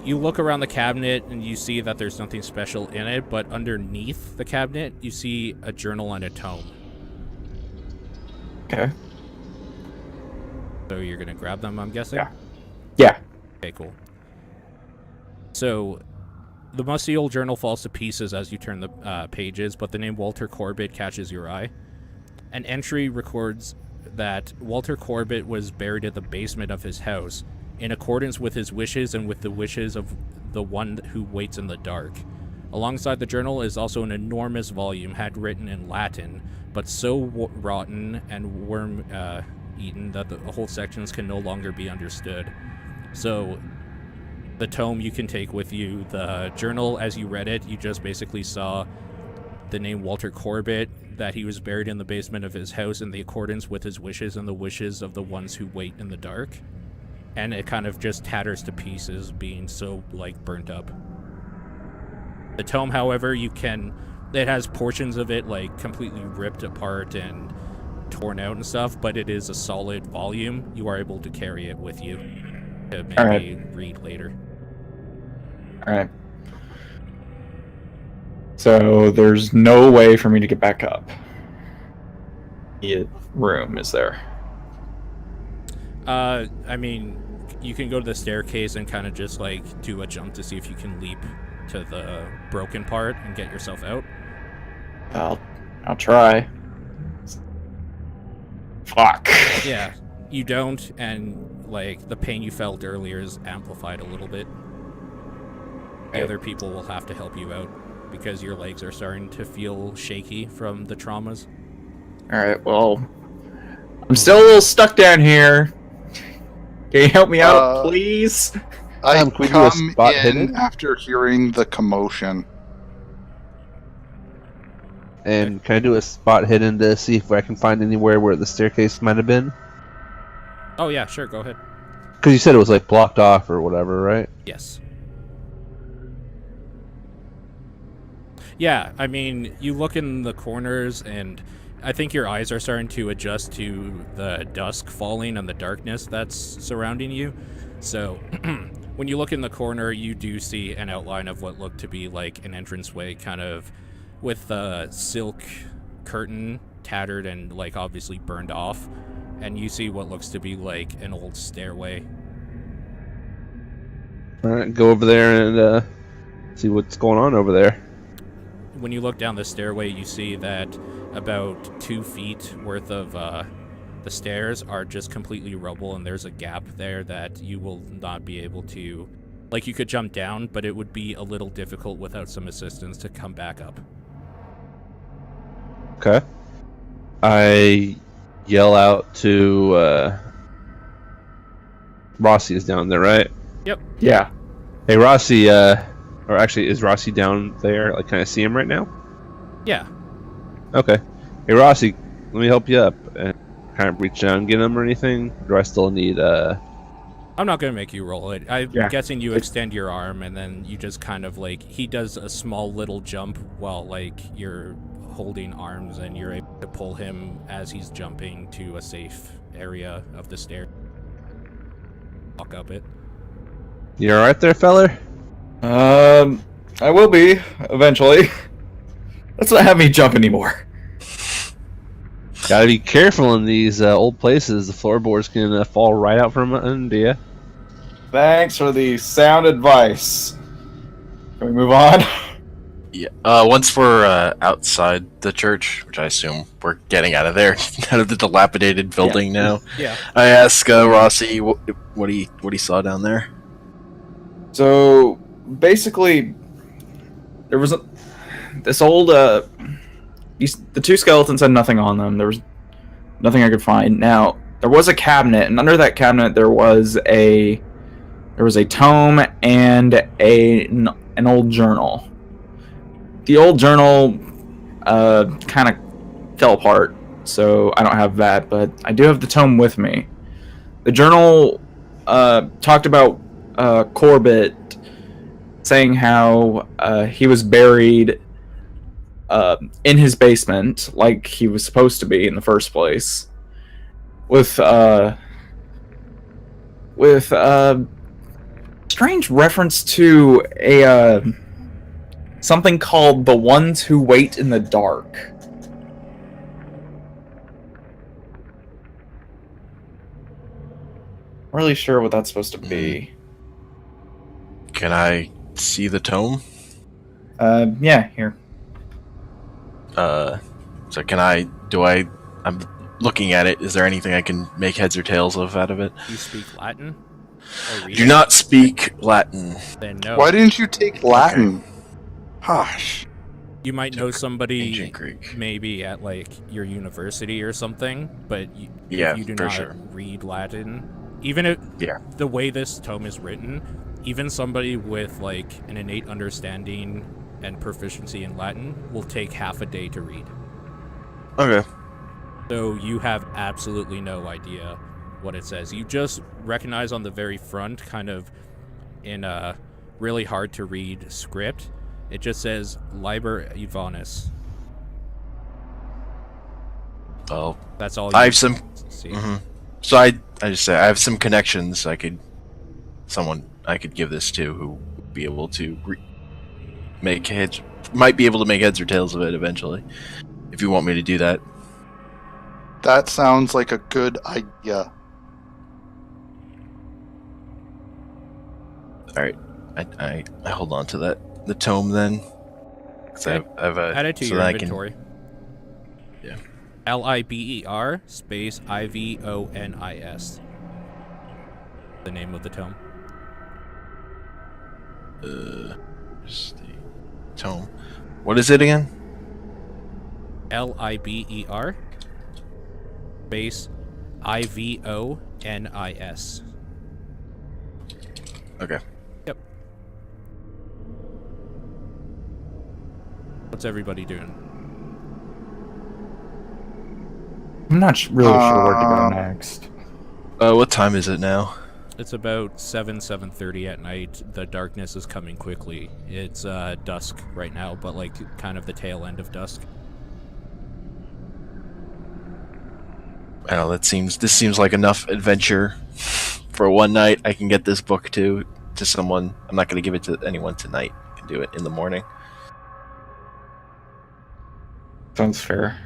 you look around the cabinet and you see that there's nothing special in it, but underneath the cabinet you see a journal and a tome. Okay. So you're gonna grab them, I'm guessing? Yeah. Okay, cool. So the musty old journal falls to pieces as you turn the pages, but the name Walter Corbett catches your eye. An entry records that Walter Corbett was buried in the basement of his house, in accordance with his wishes and with the wishes of the one who waits in the dark. Alongside the journal is also an enormous volume handwritten in Latin, but so rotten and worm-eaten that the whole sections can no longer be understood. So the tome you can take with you. The journal, as you read it, you just basically saw the name Walter Corbett, that he was buried in the basement of his house in the accordance with his wishes and the wishes of the ones who wait in the dark. And it kind of just tatters to pieces, being so, like, burnt up. The tome, however, it has portions of it, like, completely ripped apart and torn out and stuff, but it is a solid volume. You are able to carry it with you to maybe read later. Alright. So there's no way for me to get back up. The room is there. I mean, you can go to the staircase and kind of just like do a jump to see if you can leap to the broken part and get yourself out. I'll try. Fuck. Yeah, you don't, and like the pain you felt earlier is amplified a little bit. The other people will have to help you out because your legs are starting to feel shaky from the traumas. Alright, well, I'm still a little stuck down here. Can you help me out, please? I Can we do a come spot in hidden? after hearing the commotion. And can I do a spot hidden to see if I can find anywhere where the staircase might have been? Oh yeah, sure, go ahead. Because you said it was like blocked off or whatever, right? Yes. Yeah, I mean, you look in the corners, and I think your eyes are starting to adjust to the dusk falling and the darkness that's surrounding you. So, when you look in the corner, you do see an outline of what looked to be like an entranceway, kind of with a silk curtain tattered and like obviously burned off, and you see what looks to be like an old stairway. All right, go over there and see what's going on over there. When you look down the stairway, you see that about 2 feet worth of the stairs are just completely rubble, and there's a gap there that you will not be able to... Like, you could jump down, but it would be a little difficult without some assistance to come back up. Okay. I yell out to Rossi is down there, right? Yep. Yeah. Hey, Rossi, or actually, is Rossi down there? Like, can I see him right now? Yeah. Okay. Hey, Rossi, let me help you up. And kind of reach down and get him or anything? Or do I still need, I'm not going to make you roll it. I'm Yeah. guessing you extend your arm, and then you just kind of, like... He does a small little jump while, like, you're holding arms, and you're able to pull him as he's jumping to a safe area of the stair. Walk up it. You alright there, feller? I will be eventually. Let's not have me jump anymore. Gotta be careful in these old places. The floorboards can fall right out from under you. Thanks for the sound advice. Can we move on? Yeah. Once we're outside the church, which I assume we're getting out of there, out of the dilapidated building now. Yeah. I ask Rossi what he saw down there. So basically, there was this old. The 2 skeletons had nothing on them. There was nothing I could find. Now there was a cabinet, and under that cabinet there was a tome and an old journal. The old journal kind of fell apart, so I don't have that, but I do have the tome with me. The journal talked about Corbett saying how he was buried in his basement, like he was supposed to be in the first place, with strange reference to a something called the ones who wait in the dark. Not really sure what that's supposed to be. Can I see the tome? Yeah, here. So I'm looking at it. Is there anything I can make heads or tails of out of it? You speak Latin? Or read Do it? not speak Latin. Then no. Why didn't you take Latin? Gosh. You might know somebody Ancient Greek. maybe at like your university or something, but Yeah, if you do for not sure. read Latin, even if Yeah. the way this tome is written, even somebody with like an innate understanding and proficiency in Latin will take half a day to read. Okay. So you have absolutely no idea what it says. You just recognize on the very front, kind of in a really hard to read script, it just says Liber Ivanis. Well, That's all I you have some. see. So I just say I have some connections. Someone I could give this to who would be able to might be able to make heads or tails of it eventually. If you want me to do that. That sounds like a good idea. All right. I hold on to the tome then. 'Cause Okay. I've Add it to so your that I can- inventory. Yeah. LIBER space IVONIS. The name of the tome. Just the tome. What is it again? LIBER space IVONIS. Okay. Yep. What's everybody doing? I'm not really sure where to go next. What time is it now? It's about 7:30 at night. The darkness is coming quickly. It's dusk right now, but like kind of the tail end of dusk. I don't know, this seems like enough adventure for one night. I can get this book to someone. I'm not going to give it to anyone tonight. I can do it in the morning. Sounds fair.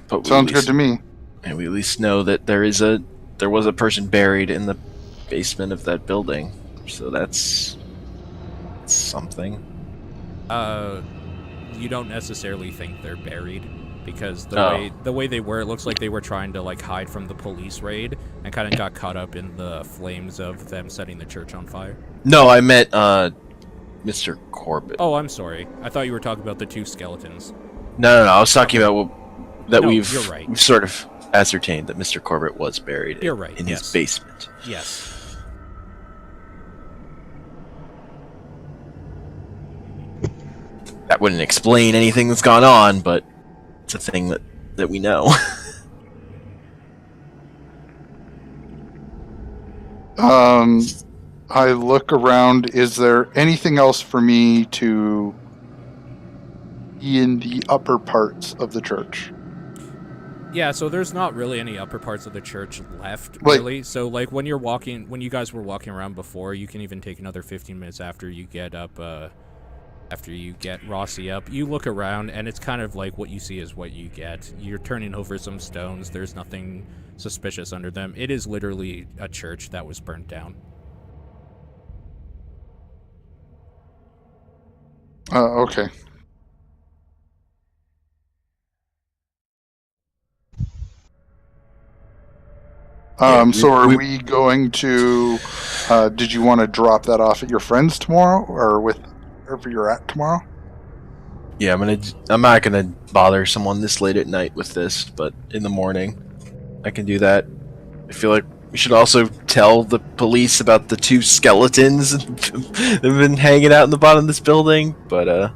But Sounds good to me. And we at least know that there was a person buried in the basement of that building. So that's something. You don't necessarily think they're buried because the way they were, it looks like they were trying to like hide from the police raid and kind of got caught up in the flames of them setting the church on fire. No, I meant Mr. Corbett. Oh, I'm sorry. I thought you were talking about the two skeletons. No. I was talking about we've you're right. we've sort of ascertained that Mr. Corbett was buried You're right, in yes. his basement. Yes. That wouldn't explain anything that's gone on, but it's a thing that we know. I look around. Is there anything else for me to be in the upper parts of the church? Yeah, so there's not really any upper parts of the church left, Like- really. So, like, when you guys were walking around before, you can even take another 15 minutes after you get up, after you get Rossi up. You look around, and it's kind of like what you see is what you get. You're turning over some stones. There's nothing suspicious under them. It is literally a church that was burnt down. Okay. So are we going to? Did you want to drop that off at your friend's tomorrow, or with wherever you're at tomorrow? Yeah, I'm not gonna bother someone this late at night with this, but in the morning, I can do that. I feel like we should also tell the police about the two skeletons that have been hanging out in the bottom of this building, but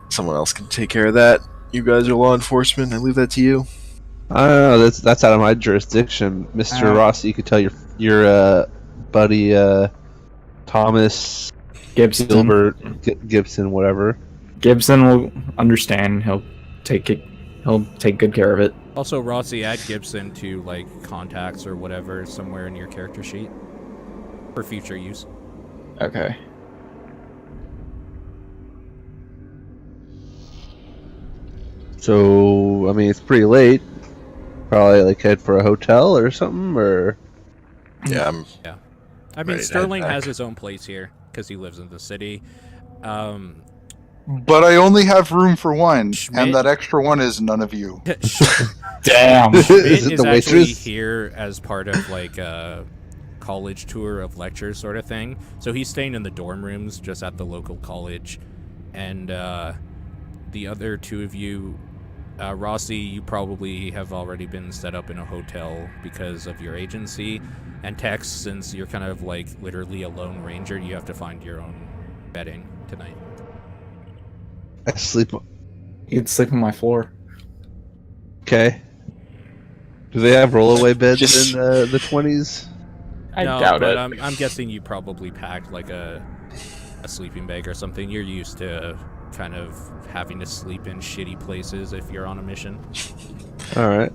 someone else can take care of that. You guys are law enforcement. I leave that to you. I don't know. That's out of my jurisdiction, Mr. Rossi. You could tell your buddy Thomas Gibson. Gilbert Gibson, whatever. Gibson will understand. He'll take good care of it. Also, Rossi, add Gibson to, like, contacts or whatever somewhere in your character sheet for future use. Okay. So, I mean, it's pretty late. Probably like head for a hotel or something, or Yeah, I mean, Ready to head Sterling back. has his own place here because he lives in the city. But I only have room for one, Schmidt? and that extra one is none of you. Damn. is Schmidt it is the actually waitress? here as part of like a college tour of lectures sort of thing. So he's staying in the dorm rooms just at the local college, and the other two of you, Rossi, you probably have already been set up in a hotel because of your agency, and Tex, since you're kind of like literally a lone ranger, you have to find your own bedding tonight. I sleep. You'd sleep on my floor. Okay. Do they have rollaway beds Just- in the 20s? I no, doubt but it. I'm guessing you probably packed like a sleeping bag or something. You're used to kind of having to sleep in shitty places if you're on a mission. All right.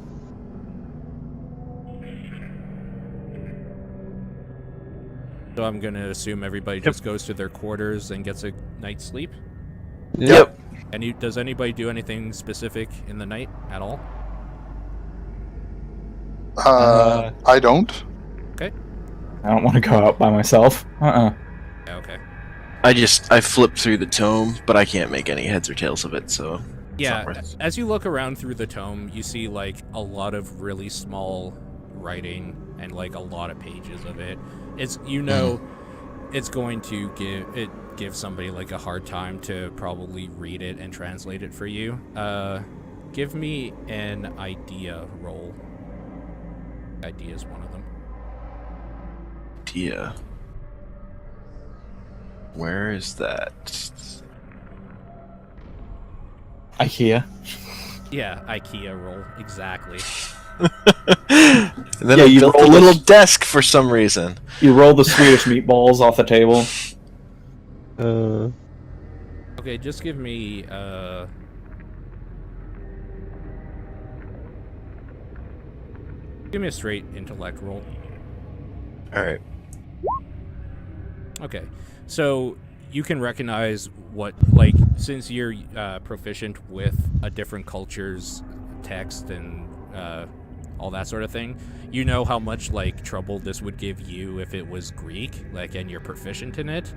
So I'm gonna assume everybody just goes to their quarters and gets a night's sleep. Yep. And does anybody do anything specific in the night at all? I don't. I don't want to go out by myself. Yeah, okay. I flipped through the tome, but I can't make any heads or tails of it, so Yeah, not worth it. as you look around through the tome, you see like a lot of really small writing and like a lot of pages of it. It's it's going to give somebody like a hard time to probably read it and translate it for you. Give me an idea roll. Idea is one of them. Idea. Where is that? IKEA. Yeah, IKEA roll exactly. And then Yeah, I you built a roll little this- desk for some reason. You roll the Swedish meatballs off the table. Okay, just give me a straight intellect roll. All right. Okay, so you can recognize what, like, since you're proficient with a different culture's text and all that sort of thing, you know how much, like, trouble this would give you if it was Greek, like, and you're proficient in it.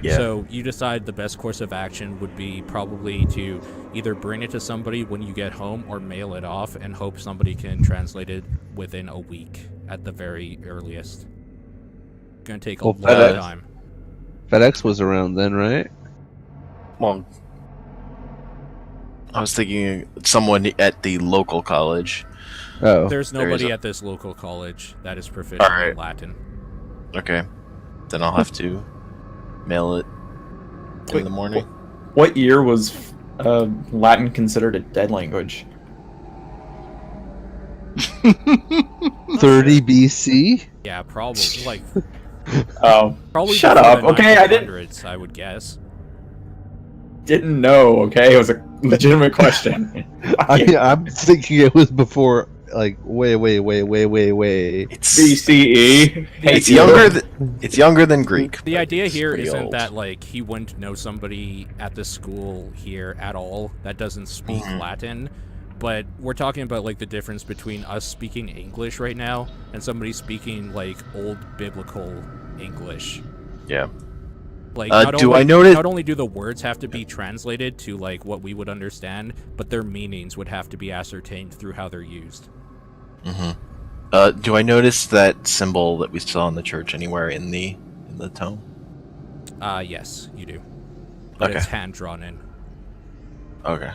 Yeah. So you decide the best course of action would be probably to either bring it to somebody when you get home or mail it off and hope somebody can translate it within a week at the very earliest. It's going to take a Well, long FedEx. time. FedEx was around then, right? Well, I was thinking someone at the local college. Oh, There's There is nobody a- at this local college that is proficient Alright. in Latin. Okay. Then I'll have to mail it in Wait, the morning. What year was Latin considered a dead language? 30 BC. Yeah, probably like Oh, probably shut before up. the Okay, I didn't 1900s, I would guess. didn't know. Okay, it was a legitimate question. I'm thinking it was before, like, way. It's BCE. it's younger. It's younger than Greek. The but idea it's here pretty isn't old. that, like, he wouldn't know somebody at the school here at all that doesn't speak Mhm. Latin, but we're talking about, like, the difference between us speaking English right now and somebody speaking, like, old biblical English. Yeah. Like, Do I notice- not only do the words have to be translated to, like, what we would understand, but their meanings would have to be ascertained through how they're used. Do I notice that symbol that we saw in the church anywhere in the tome? Yes, you do. But Okay. it's hand drawn in. Okay.